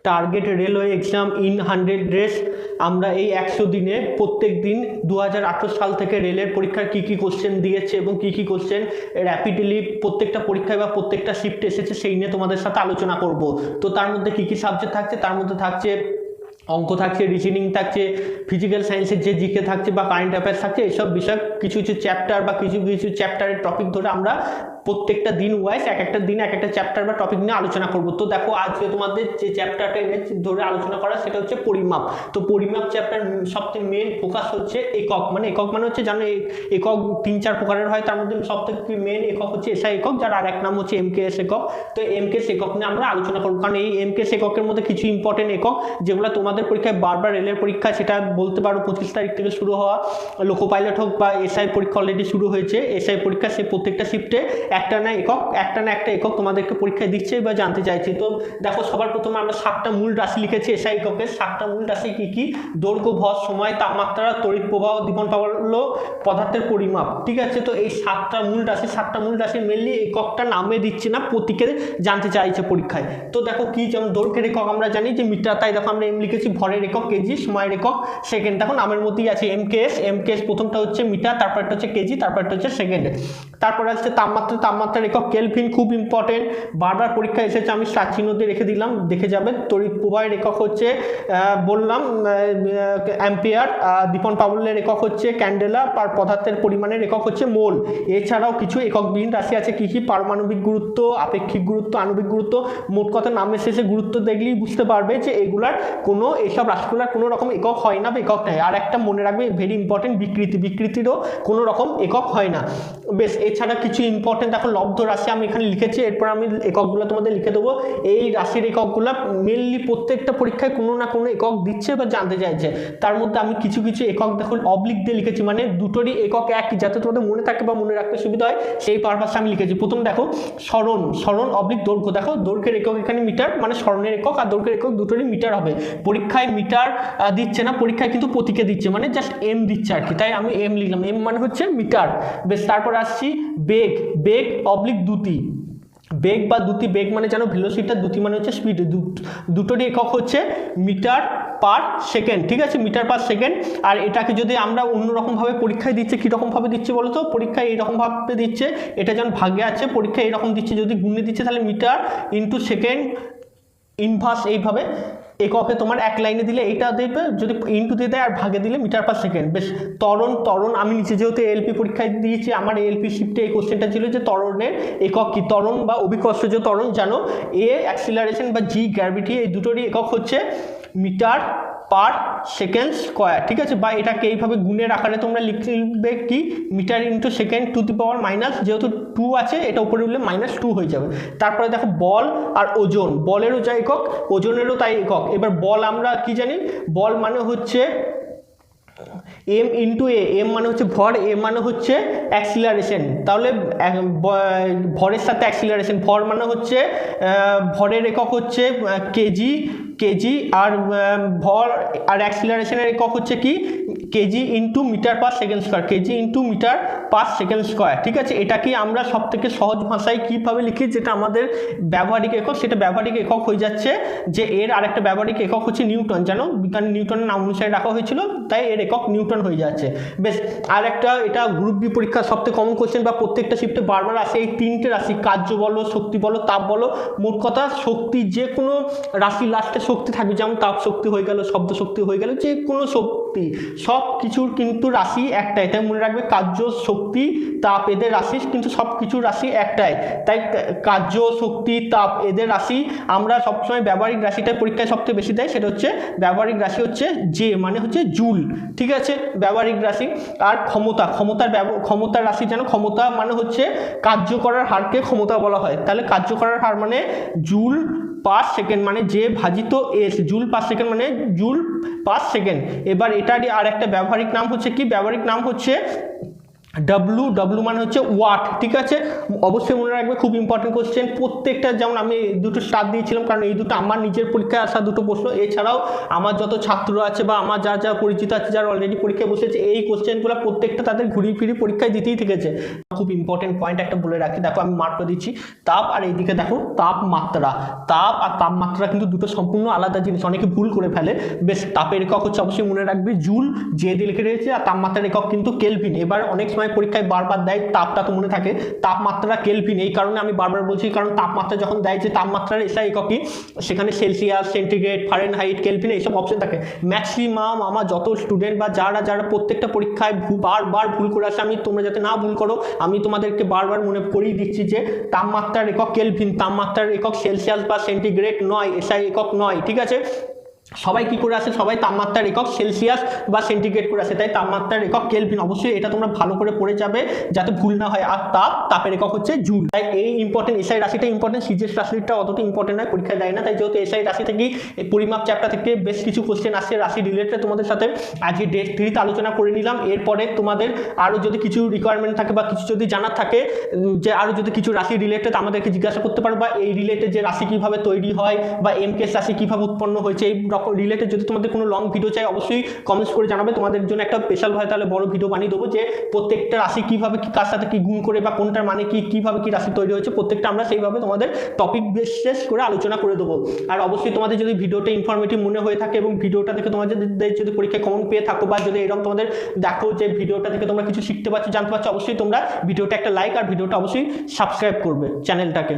Target railway exam in 100 days. আমরা এই 100 দিনে প্রত্যেক দিন 2018 সাল থেকে রেলের পরীক্ষার কী কী কোশ্চেন দিয়েছে এবং কী কী কোশ্চেন র্যাপিডলি প্রত্যেকটা পরীক্ষায় বা প্রত্যেকটা শিফটে এসেছে সেই নিয়ে তোমাদের সাথে আলোচনা করব। তো তার মধ্যে কী কী সাবজেক্ট থাকছে, তার মধ্যে থাকছে অঙ্ক থাকছে, রিজনিং থাকছে, ফিজিক্যাল সায়েন্সের যে জিকে থাকছে বা কারেন্ট অ্যাফেয়ার্স থাকছে, এইসব বিষয় কিছু কিছু চ্যাপ্টার বা কিছু কিছু চ্যাপ্টারের টপিক ধরে আমরা প্রত্যেকটা দিন ওয়াইজ এক একটা দিন এক একটা চ্যাপ্টার বা টপিক নিয়ে আলোচনা করব। তো দেখো আজকে তোমাদের যে চ্যাপ্টারটা ধরে আলোচনা করা সেটা হচ্ছে পরিমাপ। তো পরিমাপ চ্যাপ্টার সবথেকে মেন ফোকাস হচ্ছে একক। মানে একক মানে হচ্ছে জানো একক 3-4 প্রকারের হয়, তার মধ্যে সবথেকে মেন একক হচ্ছে এসআই একক, যার আর এক নাম হচ্ছে এমকেএস একক। তো এমকেএস একক নিয়ে আমরা আলোচনা করবো, কারণ এই এমকেএস এককের মধ্যে কিছু ইম্পর্টেন্ট একক যেগুলো তোমাদের পরীক্ষায় বারবার রেলের পরীক্ষা, সেটা বলতে পারো 25 তারিখ থেকে শুরু হওয়া লোকো পাইলট হোক বা এসআই পরীক্ষা অলরেডি শুরু হয়েছে। এসআই পরীক্ষা সেই প্রত্যেকটা শিফটে একটা না একটা একক তোমাদেরকে পরীক্ষায় দিচ্ছে বা জানতে চাইছে। তো দেখো সবার প্রথমে আমরা 7টা মূল রাশি লিখেছি এসআই এককের। 7টা মূল রাশি কি কি? দৈর্ঘ্য, ভর, সময়, তাপমাত্রা, তড়িৎ প্রবাহ, দীপন প্রাবল্য, পদার্থের পরিমাপ। ঠিক আছে, তো এই 7টা মূল রাশি মেনলি এককটা নামে দিচ্ছে না, প্রতীকে জানতে চাইছে পরীক্ষায়। তো দেখো কি, যেমন দৈর্ঘ্যের একক আমরা জানি যে মিটার, তাই দেখো আমরা এম লিখেছি। ভরের একক কেজি, সময়ের একক সেকেন্ড। দেখো নামের মধ্যেই আছে এমকেএস প্রথমটা হচ্ছে মিটার, তারপরটা হচ্ছে কেজি, তারপরটা হচ্ছে সেকেন্ড। তারপর আসছে তাপমাত্রার একক কেলভিন, খুব ইম্পর্টেন্ট, বারবার পরীক্ষা এসেছে, আমি স্টার চিহ্ন দিয়ে রেখে দিলাম, দেখে যাবেন। তড়িৎ প্রবাহের একক হচ্ছে বললাম অ্যাম্পিয়ার, দীপন প্রাবল্যের একক হচ্ছে ক্যান্ডেলা, আর পদার্থের পরিমাণের একক হচ্ছে মোল। এছাড়াও কিছু এককবিহীন রাশি আছে কি কি? পারমাণবিক গুরুত্ব, আপেক্ষিক গুরুত্ব, আণবিক গুরুত্ব। মোট কথা নামের শেষে গুরুত্ব দেখলেই বুঝতে পারবে যে এগুলার কোনো, এইসব রাশিগুলার কোনো রকম একক হয় না বা একক নেই। আর একটা মনে রাখবে ভেরি ইম্পর্টেন্ট, বিকৃতিরও কোনো রকম একক হয় না। বেশ, এছাড়া কিছু ইম্পর্টেন্ট দেখো লব্ধ রাশি আমি এখানে লিখেছি, এরপর আমি এককগুলো তোমাদের লিখে দেবো। এই রাশির এককগুলো মেনলি প্রত্যেকটা পরীক্ষায় কোনো না কোনো একক দিচ্ছে বা জানতে চাইছে। তার মধ্যে আমি কিছু কিছু একক দেখো অবলিক দিয়ে লিখেছি, মানে দুটোরই একক একই, যাতে তোমাদের মনে থাকে বা মনে রাখতে সুবিধা হয় সেই পারপাসে আমি লিখেছি। প্রথম দেখো স্মরণ অবলিক দৈর্ঘ্য। দেখো দৈর্ঘ্যের একক এখানে মিটার, মানে স্মরণের একক আর দৈর্ঘ্যের একক দুটোরই মিটার হবে। পরীক্ষায় মিটার দিচ্ছে না, পরীক্ষায় কিন্তু প্রতীকে দিচ্ছে, মানে জাস্ট এম দিচ্ছে আর কি, তাই আমি এম লিখলাম। এম মানে হচ্ছে মিটার। বেশ, তারপর আসছি বেগ অবলিক দ্যুতি। বেগ বা দ্যুতি, বেগ মানে জানো ভেলোসিটি, দ্যুতি মানে হচ্ছে স্পিড। দুটোরই একক হচ্ছে মিটার পার সেকেন্ড। ঠিক আছে, মিটার পার সেকেন্ড। আর এটাকে যদি আমরা অন্যরকমভাবে পরীক্ষায় দিচ্ছে, কীরকমভাবে দিচ্ছে বলো তো? পরীক্ষায় এইরকমভাবে দিচ্ছে, এটা যেমন ভাগে আছে, পরীক্ষায় এইরকম দিচ্ছে, যদি গুণে দিচ্ছে তাহলে মিটার ইন্টু সেকেন্ড ইনভার্স, এইভাবে এককে তোমার এক লাইনে দিলে এইটা দেবে, যদি ইনটু দিয়ে দেয় আর ভাগে দিলে মিটার পার সেকেন্ড। বেশ, ত্বরণ আমি নিচে যেহেতু এলপি পরীক্ষায় দিয়েছি, আমার এলপি শিফটে এই কোশ্চেনটা ছিল যে ত্বরণের একক কি? ত্বরণ বা অভিকর্ষ যে ত্বরণ জানো, এ অ্যাক্সিলারেশন বা জি গ্র্যাভিটি, এই দুটোরই একক হচ্ছে মিটার পার সেকেন্ড স্কোয়ার। ঠিক আছে, বা এটাকে এইভাবে গুণের আকারে তোমরা লিখবে কি? Metre into second to the power minus, যেহেতু 2 আছে এটা উপরে উঠলে -2 হয়ে যাবে। তারপরে দেখো বল আর ওজন, বলেরও যা একক ওজনেরও তাই একক। এবার বল আমরা কি জানি? বল মানে হচ্ছে এম ইন্টু এ, এম মানে হচ্ছে ভর, এ মানে হচ্ছে অ্যাক্সিলারেশন। তাহলে ভরের সাথে অ্যাক্সিলারেশন, ভর মানে হচ্ছে ভরের একক হচ্ছে কেজি আর ভর আর অ্যাক্সিলারেশনের একক হচ্ছে কি? Kg into metre per second square, kg into metre per second square. ঠিক আছে, এটা কি আমরা সব থেকে সহজ ভাষায় কীভাবে লিখি, যেটা আমাদের ব্যবহারিক একক, সেটা ব্যবহারিক একক হয়ে যাচ্ছে যে এর আরেকটা ব্যবহারিক একক হচ্ছে নিউটন। জানো বিজ্ঞানী নিউটনের নাম অনুসারে রাখা হয়েছিল, তাই এর একক নিউটন হয়ে যাচ্ছে। বেশ, আর একটা, এটা গ্রুপ বি পরীক্ষা সবথেকে কমন কোশ্চেন বা প্রত্যেকটা শিফটে বারবার আসে, এই 3টে রাশি, কার্য বলো, শক্তি বলো, তাপ বলো। মোট কথা শক্তি, যে কোনো রাশি লাস্টে শক্তি থাকবে, যেমন তাপ শক্তি হয়ে গেল, শব্দ শক্তি হয়ে গেল, যে কোনো শক্তি, সব কিছুর কিন্তু রাশি একটাই, তাই মনে রাখবে কার্য, শক্তি, তাপ এদের রাশি কিন্তু সব কিছুর রাশি একটাই। তাই কার্য, শক্তি, তাপ এদের রাশি আমরা সবসময় ব্যবহারিক রাশিটাই পরীক্ষায় সবথেকে বেশি দেয়, সেটা হচ্ছে ব্যবহারিক রাশি হচ্ছে জে, মানে হচ্ছে জুল। ঠিক আছে, ব্যবহারিক রাশি। আর ক্ষমতার রাশি জানো, ক্ষমতা মানে হচ্ছে কার্য করার হারকে ক্ষমতা বলা হয়, তাহলে কার্য করার হার মানে জুল পার সেকেন্ড, মানে যে ভাজিত এস, জুল পার সেকেন্ড মানে জুল পার সেকেন্ড। এবার এটারই আর একটা ব্যবহারিক নাম হচ্ছে কি? ব্যবহারিক নাম হচ্ছে ডব্লু মানে হচ্ছে ওয়াট, ঠিক আছে। অবশ্যই মনে রাখবে, খুব ইম্পর্টেন্ট কোশ্চেন প্রত্যেকটা। যেমন আমি এই দুটো স্টার দিয়েছিলাম কারণ এই দুটো আমার নিজের পরীক্ষায় আসা দুটো প্রশ্ন, এছাড়াও আমার যত ছাত্র আছে বা আমার যা পরিচিত আছে যারা অলরেডি পরীক্ষায় বসেছে, এই কোশ্চেনগুলো প্রত্যেকটা তাদের ঘুরিয়ে ফিরিয়ে পরীক্ষায় দিতেই থেকেছে। খুব ইম্পর্টেন্ট পয়েন্ট একটা বলে রাখি, দেখো আমি মার্কটা দিচ্ছি তাপ, আর এইদিকে দেখো তাপমাত্রা। তাপ আর তাপমাত্রা কিন্তু দুটো সম্পূর্ণ আলাদা জিনিস, অনেকে ভুল করে ফেলে। বেশ, তাপের একক হচ্ছে অবশ্যই মনে রাখবে জুল, যে দিয়ে লিখে রয়েছে, আর তাপমাত্রার একক কিন্তু কেলভিন। এবার অনেক সময় পরীক্ষায় বারবার দেয় তাপটা, তো মনে থাকে তাপমাত্রা কেলভিন, এই কারণে আমি বারবার বলছি, কারণ তাপমাত্রা যখন দেয় যে তাপমাত্রার এসআই এককই, সেখানে সেলসিয়াস, সেন্টিগ্রেড, ফারেনহাইট, কেলভিন এইসব অপশন থাকে। ম্যাক্সিমাম আমার যত স্টুডেন্ট বা যারা প্রত্যেকটা পরীক্ষায় বারবার ভুল করে আসে, আমি তোমরা যাতে না ভুল করো আমি তোমাদেরকে বারবার মনে করিয়ে দিচ্ছি যে তাপমাত্রার একক কেলভিন, তাপমাত্রার একক সেলসিয়াস বা সেন্টিগ্রেড নয়, এসআই একক নয়, ঠিক আছে। সবাই কি করে আসে, সবাই তাপমাত্রার একক সেলসিয়াস বা সেন্টিগ্রেড করে আসে, তাই তাপমাত্রার একক কেলভিন। অবশ্যই এটা তোমরা ভালো করে পড়ে যাবে যাতে ভুল না হয়। আর তাপের একক হচ্ছে জুল। তাই এই ইম্পর্টেন্ট, এসআই রাশিটা ইম্পর্টেন্ট, সিজিএস রাশিটা অতটা ইম্পর্টেন্ট নয়, পরীক্ষায় দেয় না। তাই যেহেতু এসআই রাশি থেকেই পরিমাপ চ্যাপ্টার থেকে বেশ কিছু কোশ্চেন আসছে রাশি রিলেটেড, তোমাদের সাথে আজকে ডে 3 আলোচনা করে নিলাম। এরপরে তোমাদের আরও যদি কিছু রিকোয়ারমেন্ট থাকে বা কিছু যদি জানার থাকে, যে আরও যদি কিছু রাশি রিলেটেড আমাদেরকে জিজ্ঞাসা করতে পারো, বা এই রিলেটেড যে রাশি কীভাবে তৈরি হয় বা এমকেএস রাশি কীভাবে উৎপন্ন হয়েছে, এই রিলেটেড যদি তোমাদের কোনো লং ভিডিও চাই অবশ্যই কমেন্টস করে জানাবে। তোমাদের জন্য একটা স্পেশাল হয় তাহলে বড় ভিডিও বানিয়ে দেবো, যে প্রত্যেকটা রাশি কীভাবে কি কার সাথে কি গুণ করে বা কোনটার মানে কি, কীভাবে কি রাশি তৈরি হয়েছে, প্রত্যেকটা আমরা সেইভাবে তোমাদের টপিক বেস করে আলোচনা করে দেবো। আর অবশ্যই তোমাদের যদি ভিডিওটা ইনফরমেটিভ মনে হয়ে থাকে এবং ভিডিওটা থেকে তোমাদের যদি পরীক্ষায় কমন পেয়ে থাকো, বা যদি এরকম তোমাদের দেখো যে ভিডিওটা থেকে তোমরা কিছু শিখতে পারছো, জানতে পারছো, অবশ্যই তোমরা ভিডিওটা একটা লাইক আর ভিডিওটা অবশ্যই সাবস্ক্রাইব করবে চ্যানেলটাকে।